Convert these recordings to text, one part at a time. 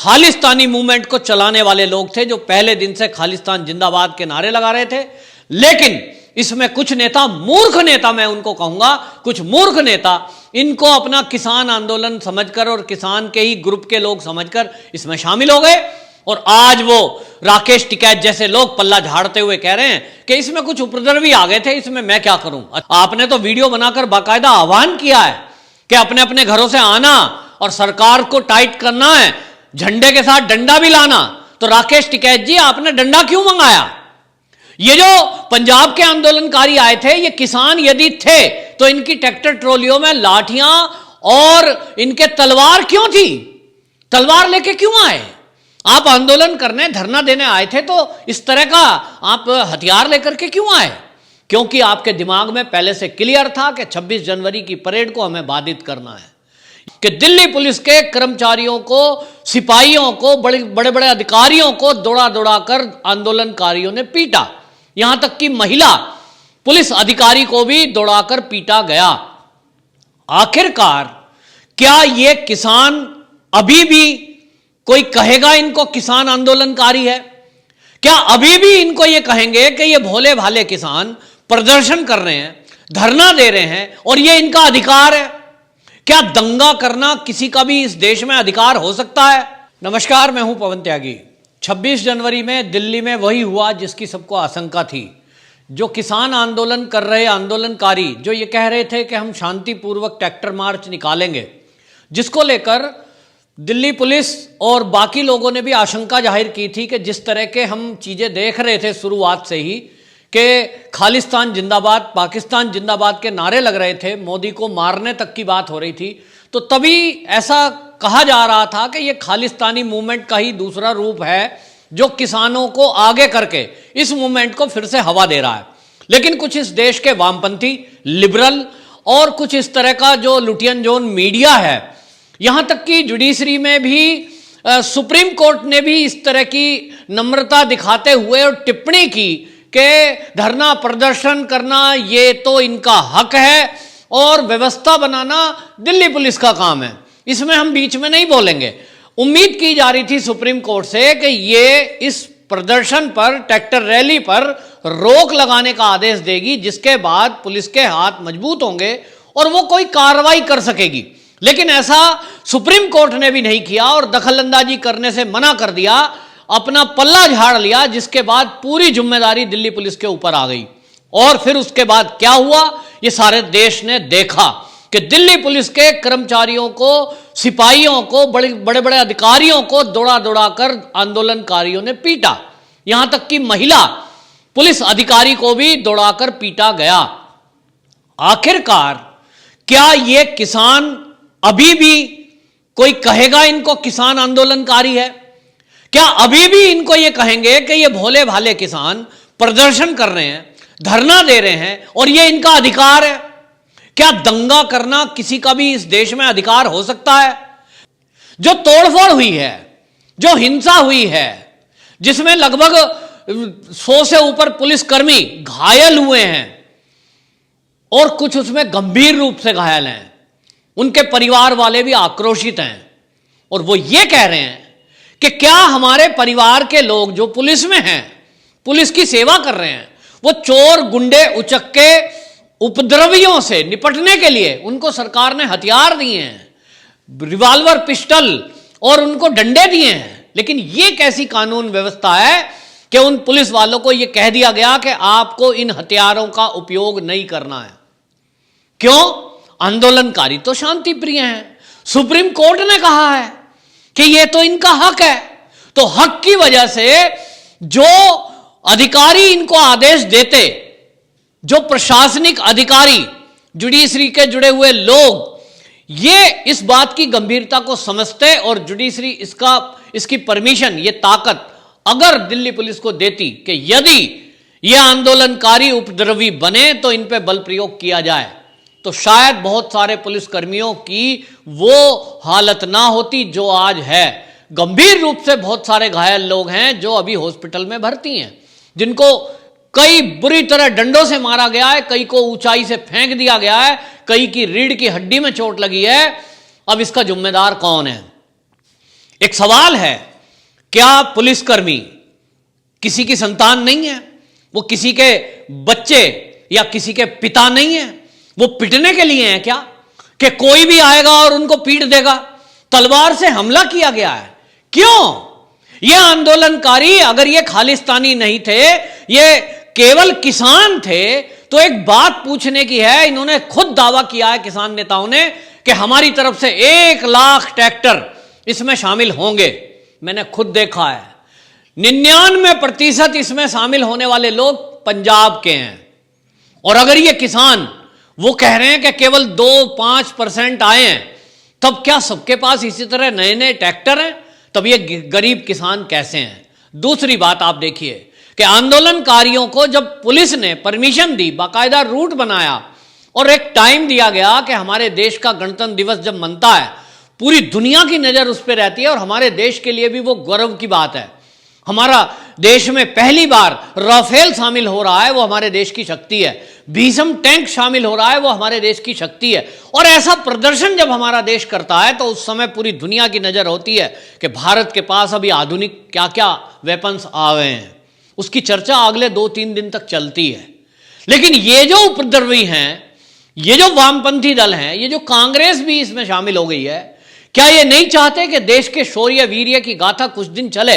Khalistani movement को चलाने वाले लोग थे जो पहले दिन से खालिस्तान जिंदाबाद के नारे लगा रहे थे। लेकिन इसमें कुछ नेता, मूर्ख नेता मैं उनको कहूंगा, कुछ मूर्ख नेता इनको अपना किसान आंदोलन समझकर और किसान के ही ग्रुप के लोग समझकर इसमें शामिल हो गए। और आज वो राकेश टिकैत जैसे लोग पल्ला झाड़ते हुए कह रहे हैं कि इसमें कुछ उपद्रवी आ गए थे, इसमें मैं क्या करूं। आपने तो वीडियो बनाकर बाकायदा आह्वान किया है कि अपने अपने घरों से आना और सरकार को टाइट करना है, झंडे के साथ डंडा भी लाना। तो राकेश टिकैत जी, आपने डंडा क्यों मंगाया? ये जो पंजाब के आंदोलनकारी आए थे, ये किसान यदि थे तो इनकी ट्रैक्टर ट्रॉलियों में लाठियां और इनके तलवार क्यों थी? तलवार लेके क्यों आए? आप आंदोलन करने, धरना देने आए थे तो इस तरह का आप हथियार लेकर के क्यों आए? क्योंकि आपके दिमाग में पहले से क्लियर था कि 26 जनवरी की परेड को हमें बाधित करना है, कि दिल्ली पुलिस के कर्मचारियों को, सिपाहियों को, बड़े बड़े अधिकारियों को दौड़ा दौड़ा कर आंदोलनकारियों ने पीटा। यहां तक कि महिला पुलिस अधिकारी को भी दौड़ाकर पीटा गया। आखिरकार क्या ये किसान, अभी भी कोई कहेगा इनको किसान आंदोलनकारी है? क्या अभी भी इनको ये कहेंगे कि ये भोले भाले किसान प्रदर्शन कर रहे हैं, धरना दे रहे हैं और ये इनका अधिकार है? क्या दंगा करना किसी का भी इस देश में अधिकार हो सकता है? नमस्कार, मैं हूं पवन त्यागी। 26 जनवरी में दिल्ली में वही हुआ जिसकी सबको आशंका थी। जो किसान आंदोलन कर रहे आंदोलनकारी जो ये कह रहे थे कि हम शांतिपूर्वक ट्रैक्टर मार्च निकालेंगे, जिसको लेकर दिल्ली पुलिस और बाकी लोगों ने भी आशंका जाहिर की थी कि जिस तरह के हम चीज़ें देख रहे थे शुरुआत से ही कि खालिस्तान जिंदाबाद, पाकिस्तान जिंदाबाद के नारे लग रहे थे, मोदी को मारने तक की बात हो रही थी, तो तभी ऐसा कहा जा रहा था कि ये खालिस्तानी मूवमेंट का ही दूसरा रूप है जो किसानों को आगे करके इस मूवमेंट को फिर से हवा दे रहा है। लेकिन कुछ इस देश के वामपंथी, लिबरल और कुछ इस तरह का जो लुटियन जोन मीडिया है, यहां तक कि जुडिशरी में भी सुप्रीम कोर्ट ने भी इस तरह की नम्रता दिखाते हुए और टिप्पणी की कि धरना प्रदर्शन करना ये तो इनका हक है और व्यवस्था बनाना दिल्ली पुलिस का काम है, इसमें हम बीच में नहीं बोलेंगे। उम्मीद की जा रही थी सुप्रीम कोर्ट से कि ये इस प्रदर्शन पर, ट्रैक्टर रैली पर रोक लगाने का आदेश देगी, जिसके बाद पुलिस के हाथ मजबूत होंगे और वो कोई कार्रवाई कर सकेगी। लेकिन ऐसा सुप्रीम कोर्ट ने भी नहीं किया और दखलंदाजी करने से मना कर दिया, अपना पल्ला झाड़ लिया, जिसके बाद पूरी जिम्मेदारी दिल्ली पुलिस के ऊपर आ गई। और फिर उसके बाद क्या हुआ, ये सारे देश ने देखा कि दिल्ली पुलिस के कर्मचारियों को, सिपाहियों को, बड़े बड़े अधिकारियों को दौड़ा दौड़ा कर आंदोलनकारियों ने पीटा। यहां तक कि महिला पुलिस अधिकारी को भी दौड़ाकर पीटा गया। आखिरकार क्या ये किसान, अभी भी कोई कहेगा इनको किसान आंदोलनकारी है? क्या अभी भी इनको ये कहेंगे कि ये भोले भाले किसान प्रदर्शन कर रहे हैं, धरना दे रहे हैं और ये इनका अधिकार है? क्या दंगा करना किसी का भी इस देश में अधिकार हो सकता है? जो तोड़फोड़ हुई है, जो हिंसा हुई है, जिसमें लगभग 100 से ऊपर पुलिसकर्मी घायल हुए हैं और कुछ उसमें गंभीर रूप से घायल हैं, उनके परिवार वाले भी आक्रोशित हैं और वो ये कह रहे हैं कि क्या हमारे परिवार के लोग जो पुलिस में हैं, पुलिस की सेवा कर रहे हैं, वो चोर, गुंडे, उचक्के, उपद्रवियों से निपटने के लिए उनको सरकार ने हथियार दिए हैं, रिवॉल्वर, पिस्टल और उनको डंडे दिए हैं, लेकिन ये कैसी कानून व्यवस्था है कि उन पुलिस वालों को यह कह दिया गया कि आपको इन हथियारों का उपयोग नहीं करना है? क्यों? आंदोलनकारी तो शांति प्रिय हैं, सुप्रीम कोर्ट ने कहा है कि यह तो इनका हक है। तो हक की वजह से जो अधिकारी इनको आदेश देते, जो प्रशासनिक अधिकारी, जुडिशरी के जुड़े हुए लोग, ये इस बात की गंभीरता को समझते और जुडिशरी इसकी परमिशन, ये ताकत अगर दिल्ली पुलिस को देती कि यदि ये आंदोलनकारी उपद्रवी बने तो इन पे बल प्रयोग किया जाए, तो शायद बहुत सारे पुलिसकर्मियों की वो हालत ना होती जो आज है। गंभीर रूप से बहुत सारे घायल लोग हैं जो अभी हॉस्पिटल में भर्ती हैं, जिनको कई बुरी तरह डंडों से मारा गया है, कई को ऊंचाई से फेंक दिया गया है, कई की रीढ़ की हड्डी में चोट लगी है। अब इसका जिम्मेदार कौन है? एक सवाल है, क्या पुलिसकर्मी किसी की संतान नहीं है? वो किसी के बच्चे या किसी के पिता नहीं है? वो पिटने के लिए हैं क्या कि कोई भी आएगा और उनको पीट देगा? तलवार से हमला किया गया है। क्यों? ये आंदोलनकारी अगर ये खालिस्तानी नहीं थे, ये केवल किसान थे, तो एक बात पूछने की है। इन्होंने खुद दावा किया है किसान नेताओं ने कि हमारी तरफ से 1 लाख ट्रैक्टर इसमें शामिल होंगे। मैंने खुद देखा है 99% इसमें शामिल होने वाले लोग पंजाब के हैं। और अगर ये किसान वो कह रहे हैं कि केवल 2-5% आए हैं, तब क्या सबके पास इसी तरह नए नए ट्रैक्टर हैं? तब ये गरीब किसान कैसे हैं? दूसरी बात आप देखिए कि आंदोलनकारियों को जब पुलिस ने परमिशन दी, बाकायदा रूट बनाया और एक टाइम दिया गया कि हमारे देश का गणतंत्र दिवस जब मनता है, पूरी दुनिया की नजर उस पर रहती है और हमारे देश के लिए भी वो गौरव की बात है। हमारा देश में पहली बार राफेल शामिल हो रहा है, वो हमारे देश की शक्ति है। भीषम टैंक शामिल हो रहा है, वो हमारे देश की शक्ति है। और ऐसा प्रदर्शन जब हमारा देश करता है तो उस समय पूरी दुनिया की नजर होती है कि भारत के पास अभी आधुनिक क्या क्या वेपन्स आ गए हैं। उसकी चर्चा अगले 2-3 दिन तक चलती है। लेकिन ये जो उपद्रवी हैं, ये जो वामपंथी दल हैं, ये जो कांग्रेस भी इसमें शामिल हो गई है, क्या ये नहीं चाहते कि देश के शौर्य वीर्य की गाथा कुछ दिन चले?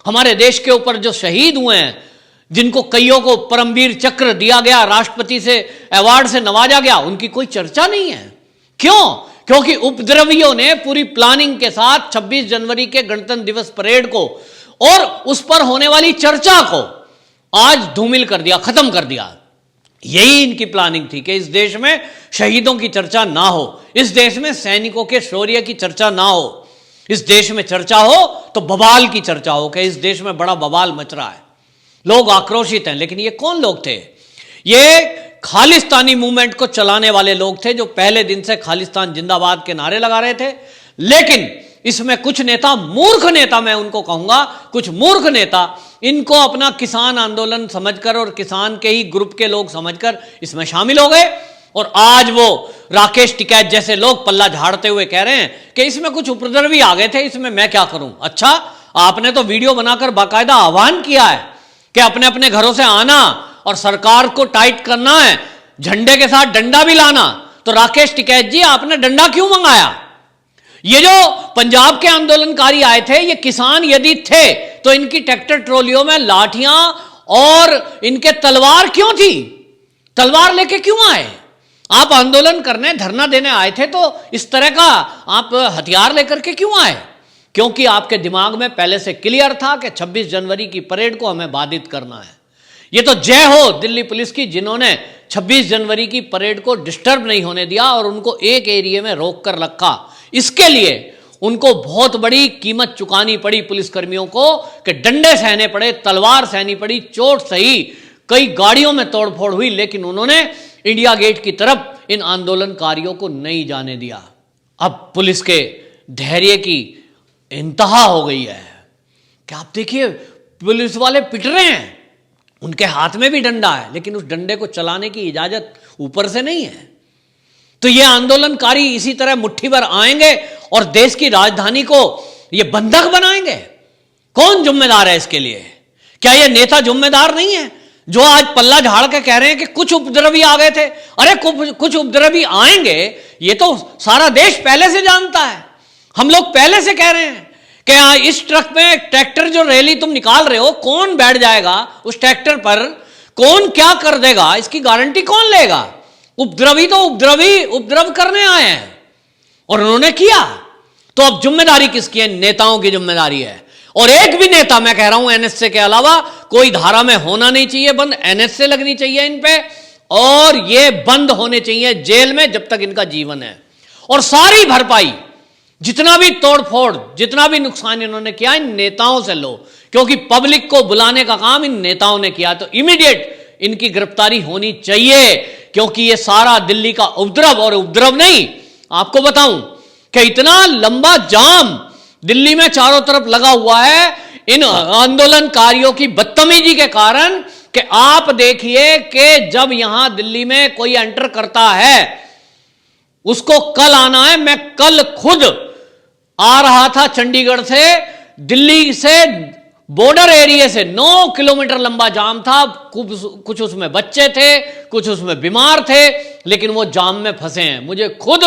हमारे देश के ऊपर जो शहीद हुए हैं, जिनको कईयों को परमवीर चक्र दिया गया, राष्ट्रपति से अवार्ड से नवाजा गया, उनकी कोई चर्चा नहीं है। क्यों? क्योंकि उपद्रवियों ने पूरी प्लानिंग के साथ 26 जनवरी के गणतंत्र दिवस परेड को और उस पर होने वाली चर्चा को आज धूमिल कर दिया, खत्म कर दिया। यही इनकी प्लानिंग थी कि इस देश में शहीदों की चर्चा ना हो, इस देश में सैनिकों के शौर्य की चर्चा ना हो। इस देश में चर्चा हो तो बवाल की चर्चा हो कि इस देश में बड़ा बवाल मच रहा है, लोग आक्रोशित हैं। लेकिन ये कौन लोग थे? ये खालिस्तानी मूवमेंट को चलाने वाले लोग थे, जो पहले दिन से खालिस्तान जिंदाबाद के नारे लगा रहे थे। लेकिन इसमें कुछ नेता, मूर्ख नेता मैं उनको कहूंगा, कुछ मूर्ख नेता, इनको अपना किसान आंदोलन समझकर और किसान के ही ग्रुप के लोग समझकर इसमें शामिल हो गए। और आज वो राकेश टिकैत जैसे लोग पल्ला झाड़ते हुए कह रहे हैं कि इसमें कुछ उपद्रवी आ गए थे, इसमें मैं क्या करूं। अच्छा, आपने तो वीडियो बनाकर बाकायदा आह्वान किया है कि अपने अपने घरों से आना और सरकार को टाइट करना है, झंडे के साथ डंडा भी लाना। तो राकेश टिकैत जी, आपने डंडा क्यों मंगाया? ये जो पंजाब के आंदोलनकारी आए थे, ये किसान यदि थे तो इनकी ट्रैक्टर ट्रॉलियों में लाठियां और इनके तलवार क्यों थी? तलवार लेके क्यों आए? आप आंदोलन करने, धरना देने आए थे तो इस तरह का आप हथियार लेकर के क्यों आए? क्योंकि आपके दिमाग में पहले से क्लियर था कि 26 जनवरी की परेड को हमें बाधित करना है। ये तो जय हो दिल्ली पुलिस की, जिन्होंने 26 जनवरी की परेड को डिस्टर्ब नहीं होने दिया और उनको एक एरिया में रोक कर रखा। इसके लिए उनको बहुत बड़ी कीमत चुकानी पड़ी पुलिसकर्मियों को, कि डंडे सहने पड़े, तलवार सहनी पड़ी, चोट सही, कई गाड़ियों में तोड़फोड़ हुई, लेकिन उन्होंने इंडिया गेट की तरफ इन आंदोलनकारियों को नहीं जाने दिया। अब पुलिस के धैर्य की इंतहा हो गई है कि आप देखिए पुलिस वाले पिट रहे हैं, उनके हाथ में भी डंडा है, लेकिन उस डंडे को चलाने की इजाजत ऊपर से नहीं है। तो ये आंदोलनकारी इसी तरह मुट्ठी भर आएंगे और देश की राजधानी को ये बंधक बनाएंगे। कौन जिम्मेदार है इसके लिए? क्या ये नेता जिम्मेदार नहीं है जो आज पल्ला झाड़ के कह रहे हैं कि कुछ उपद्रवी आ गए थे? अरे कुछ उपद्रवी आएंगे, ये तो सारा देश पहले से जानता है। हम लोग पहले से कह रहे हैं कि इस ट्रक में ट्रैक्टर जो रैली तुम निकाल रहे हो, कौन बैठ जाएगा उस ट्रैक्टर पर, कौन क्या कर देगा, इसकी गारंटी कौन लेगा? उपद्रवी तो उपद्रव करने आए हैं और उन्होंने किया। तो अब जिम्मेदारी किसकी है? नेताओं की जिम्मेदारी है। और एक भी नेता, मैं कह रहा हूं एनएसए के अलावा कोई धारा में होना नहीं चाहिए बंद, एनएसए लगनी चाहिए इन पे और ये बंद होने चाहिए जेल में जब तक इनका जीवन है। और सारी भरपाई, जितना भी तोड़फोड़, जितना भी नुकसान इन्होंने किया, इन नेताओं से लो, क्योंकि पब्लिक को बुलाने का काम इन नेताओं ने किया। तो इमीडिएट इनकी गिरफ्तारी होनी चाहिए, क्योंकि ये सारा दिल्ली का उपद्रव, और उपद्रव नहीं, आपको बताऊं कि इतना लंबा जाम दिल्ली में चारों तरफ लगा हुआ है इन आंदोलनकारियों की बदतमीजी के कारण, कि आप देखिए कि जब यहां दिल्ली में कोई एंटर करता है, उसको कल आना है। मैं कल खुद आ रहा था चंडीगढ़ से, दिल्ली से, बॉर्डर एरिया से 9 किलोमीटर लंबा जाम था। कुछ उसमें बच्चे थे, कुछ उसमें बीमार थे, लेकिन वो जाम में फंसे हैं। मुझे खुद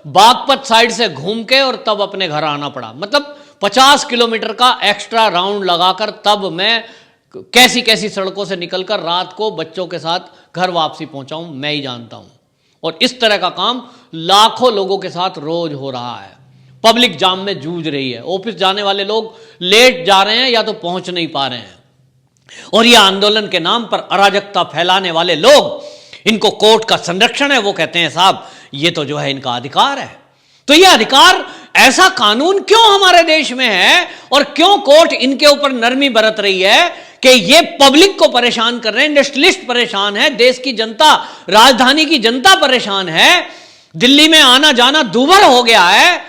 बागपत साइड से घूम के और तब अपने घर आना पड़ा। मतलब 50 किलोमीटर का एक्स्ट्रा राउंड लगाकर तब मैं कैसी कैसी सड़कों से निकलकर रात को बच्चों के साथ घर वापसी पहुंचा हूं, मैं ही जानता हूं। और इस तरह का काम लाखों लोगों के साथ रोज हो रहा है। पब्लिक जाम में जूझ रही है, ऑफिस जाने वाले लोग लेट जा रहे हैं या तो पहुंच नहीं पा रहे हैं। और यह आंदोलन के नाम पर अराजकता फैलाने वाले लोग, इनको कोर्ट का संरक्षण है, वो कहते हैं साहब ये तो जो है इनका अधिकार है। तो यह अधिकार, ऐसा कानून क्यों हमारे देश में है और क्यों कोर्ट इनके ऊपर नरमी बरत रही है कि ये पब्लिक को परेशान कर रहे हैं, इंडस्ट्रियलिस्ट परेशान है, देश की जनता, राजधानी की जनता परेशान है, दिल्ली में आना जाना दूभर हो गया है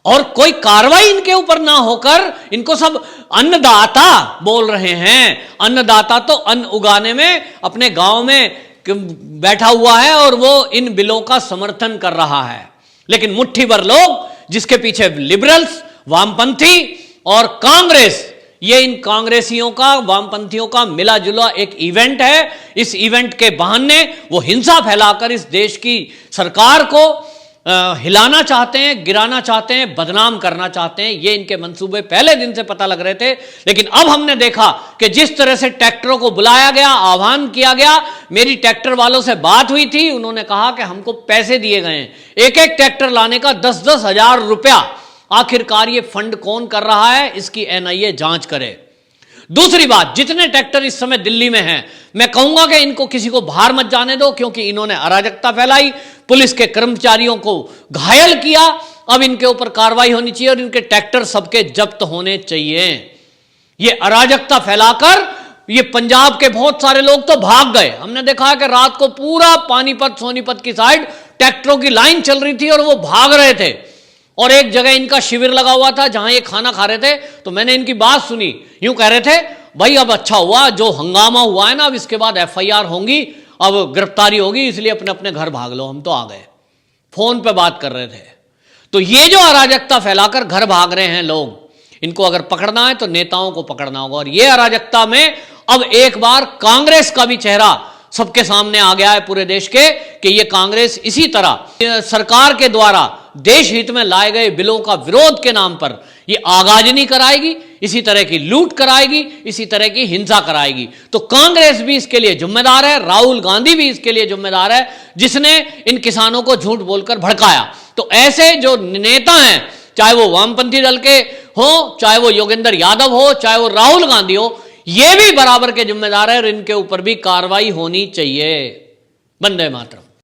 और कोई कार्रवाई इनके ऊपर ना होकर इनको सब अन्नदाता बोल रहे हैं। अन्नदाता तो अन्न उगाने में अपने गांव में बैठा हुआ है और वो इन बिलों का समर्थन कर रहा है। लेकिन मुट्ठी भर लोग, जिसके पीछे लिबरल्स, वामपंथी और कांग्रेस, ये इन कांग्रेसियों का, वामपंथियों का मिला जुला एक इवेंट है। इस इवेंट के बहाने वो हिंसा फैलाकर इस देश की सरकार को हिलाना चाहते हैं, गिराना चाहते हैं, बदनाम करना चाहते हैं। ये इनके मंसूबे पहले दिन से पता लग रहे थे। लेकिन अब हमने देखा कि जिस तरह से ट्रैक्टरों को बुलाया गया, आह्वान किया गया, मेरी ट्रैक्टर वालों से बात हुई थी, उन्होंने कहा कि हमको पैसे दिए गए हैं, एक एक ट्रैक्टर लाने का 10-10 हजार रुपया। आखिरकार ये फंड कौन कर रहा है, इसकी एनआईए जांच करे। दूसरी बात, जितने ट्रैक्टर इस समय दिल्ली में हैं, मैं कहूंगा कि इनको किसी को बाहर मत जाने दो, क्योंकि इन्होंने अराजकता फैलाई, पुलिस के कर्मचारियों को घायल किया। अब इनके ऊपर कार्रवाई होनी चाहिए और इनके ट्रैक्टर सबके जब्त होने चाहिए। ये अराजकता फैलाकर ये पंजाब के बहुत सारे लोग तो भाग गए। हमने देखा है कि रात को पूरा पानीपत, सोनीपत की साइड ट्रैक्टरों की लाइन चल रही थी और वो भाग रहे थे। और एक जगह इनका शिविर लगा हुआ था जहां ये खाना खा रहे थे, तो मैंने इनकी बात सुनी। यूं कह रहे थे, भाई अब अच्छा हुआ, जो हंगामा हुआ है ना, अब इसके बाद एफआईआर होंगी, अब गिरफ्तारी होगी, इसलिए अपने अपने घर भाग लो, हम तो आ गए। फोन पे बात कर रहे थे। तो ये जो अराजकता फैलाकर घर भाग रहे हैं लोग, इनको अगर पकड़ना है तो नेताओं को पकड़ना होगा। और ये अराजकता में अब एक बार कांग्रेस का भी चेहरा सबके सामने आ गया है पूरे देश के, कि ये कांग्रेस इसी तरह सरकार के द्वारा देश हित में लाए गए बिलों का विरोध के नाम पर ये आगाजनी कराएगी, इसी तरह की लूट कराएगी, इसी तरह की हिंसा कराएगी। तो कांग्रेस भी इसके लिए जिम्मेदार है, राहुल गांधी भी इसके लिए जिम्मेदार है, जिसने इन किसानों को झूठ बोलकर भड़काया। तो ऐसे जो नेता हैं, चाहे वो वामपंथी दल के हो, चाहे वो योगेंद्र यादव हो, चाहे वो राहुल गांधी हो, ये भी बराबर के जिम्मेदार है और इनके ऊपर भी कार्रवाई होनी चाहिए। वंदे मातरम।